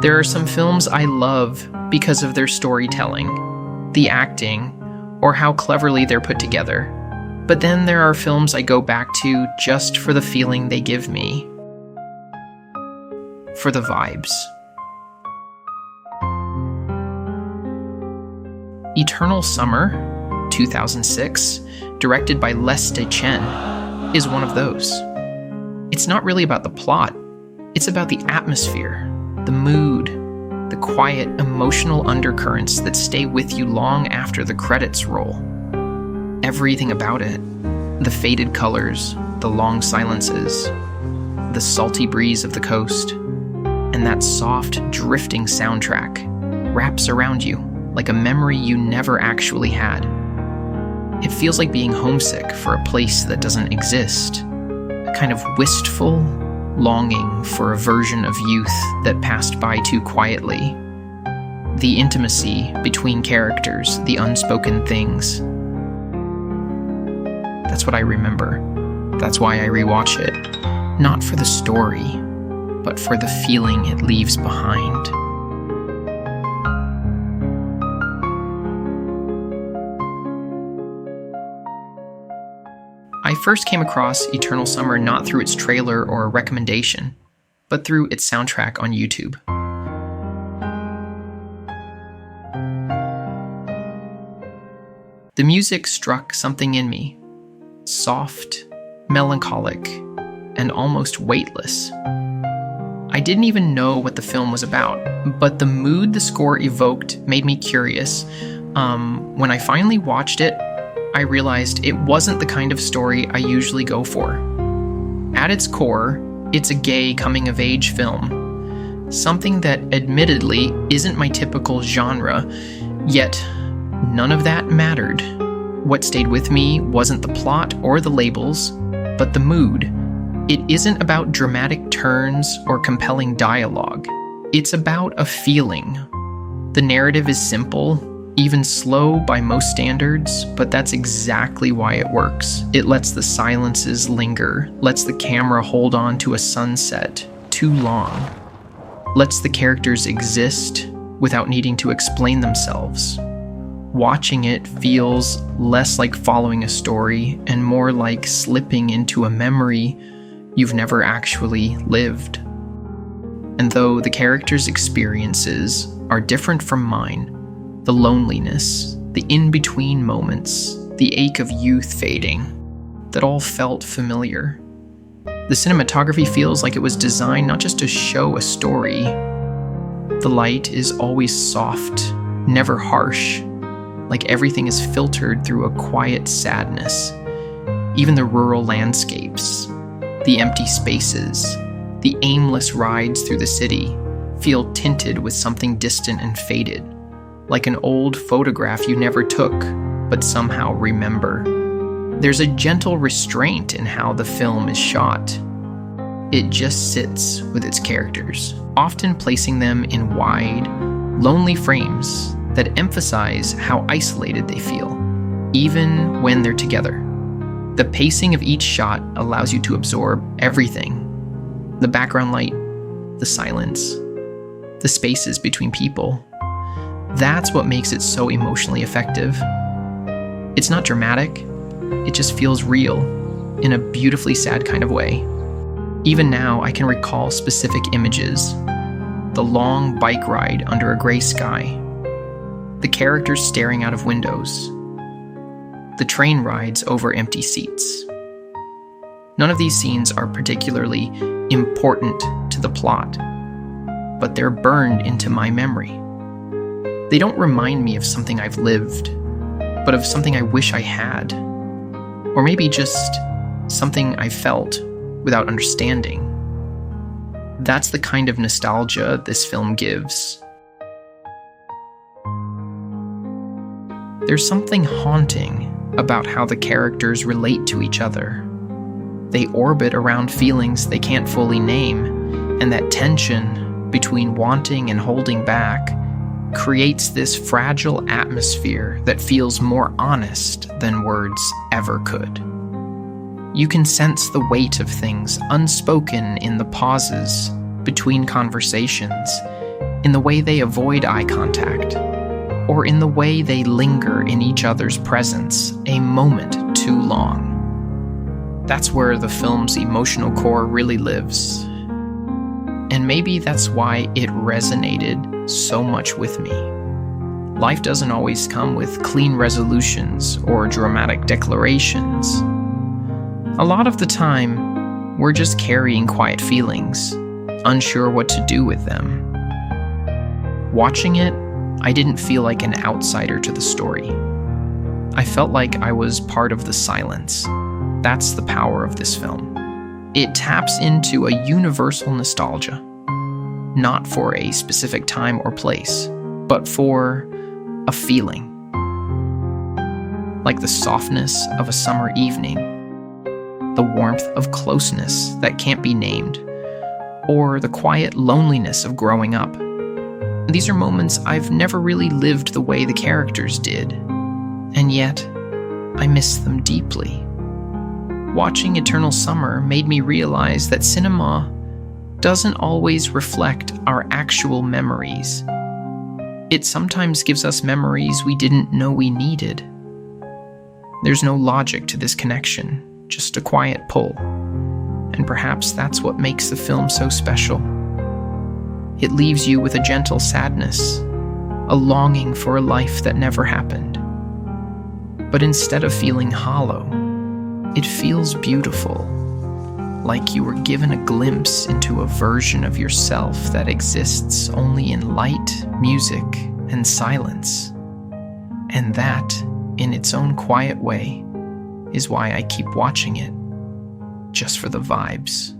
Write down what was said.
There are some films I love because of their storytelling, the acting, or how cleverly they're put together. But then there are films I go back to just for the feeling they give me. For the vibes. Eternal Summer, 2006, directed by Les Dechen, is one of those. It's not really about the plot, it's about the atmosphere, the mood, the quiet, emotional undercurrents that stay with you long after the credits roll. Everything about it, the faded colors, the long silences, the salty breeze of the coast, and that soft, drifting soundtrack wraps around you like a memory you never actually had. It feels like being homesick for a place that doesn't exist, a kind of wistful longing for a version of youth that passed by too quietly. The intimacy between characters, the unspoken things. That's what I remember. That's why I rewatch it. Not for the story, but for the feeling it leaves behind. I first came across Eternal Summer not through its trailer or a recommendation, but through its soundtrack on YouTube. The music struck something in me, soft, melancholic, and almost weightless. I didn't even know what the film was about, but the mood the score evoked made me curious. When I finally watched it, I realized it wasn't the kind of story I usually go for. At its core, it's a gay coming-of-age film, something that admittedly isn't my typical genre, yet none of that mattered. What stayed with me wasn't the plot or the labels, but the mood. It isn't about dramatic turns or compelling dialogue. It's about a feeling. The narrative is simple, even slow by most standards, but that's exactly why it works. It lets the silences linger, lets the camera hold on to a sunset too long, lets the characters exist without needing to explain themselves. Watching it feels less like following a story and more like slipping into a memory you've never actually lived. And though the characters' experiences are different from mine, the loneliness, the in-between moments, the ache of youth fading, that all felt familiar. The cinematography feels like it was designed not just to show a story. The light is always soft, never harsh, like everything is filtered through a quiet sadness. Even the rural landscapes, the empty spaces, the aimless rides through the city feel tinted with something distant and faded. Like an old photograph you never took, but somehow remember. There's a gentle restraint in how the film is shot. It just sits with its characters, often placing them in wide, lonely frames that emphasize how isolated they feel, even when they're together. The pacing of each shot allows you to absorb everything. The background light, the silence, the spaces between people. That's what makes it so emotionally effective. It's not dramatic, it just feels real, in a beautifully sad kind of way. Even now, I can recall specific images. The long bike ride under a gray sky. The characters staring out of windows. The train rides over empty seats. None of these scenes are particularly important to the plot, but they're burned into my memory. They don't remind me of something I've lived, but of something I wish I had. Or maybe just something I felt without understanding. That's the kind of nostalgia this film gives. There's something haunting about how the characters relate to each other. They orbit around feelings they can't fully name, and that tension between wanting and holding back creates this fragile atmosphere that feels more honest than words ever could. You can sense the weight of things unspoken in the pauses between conversations, in the way they avoid eye contact, or in the way they linger in each other's presence a moment too long. That's where the film's emotional core really lives. And maybe that's why it resonated so much with me. Life doesn't always come with clean resolutions or dramatic declarations. A lot of the time, we're just carrying quiet feelings, unsure what to do with them. Watching it, I didn't feel like an outsider to the story. I felt like I was part of the silence. That's the power of this film. It taps into a universal nostalgia, not for a specific time or place, but for a feeling. Like the softness of a summer evening, the warmth of closeness that can't be named, or the quiet loneliness of growing up. These are moments I've never really lived the way the characters did, and yet I miss them deeply. Watching Eternal Summer made me realize that cinema doesn't always reflect our actual memories. It sometimes gives us memories we didn't know we needed. There's no logic to this connection, just a quiet pull. And perhaps that's what makes the film so special. It leaves you with a gentle sadness, a longing for a life that never happened. But instead of feeling hollow, it feels beautiful, like you were given a glimpse into a version of yourself that exists only in light, music, and silence. And that, in its own quiet way, is why I keep watching it, just for the vibes.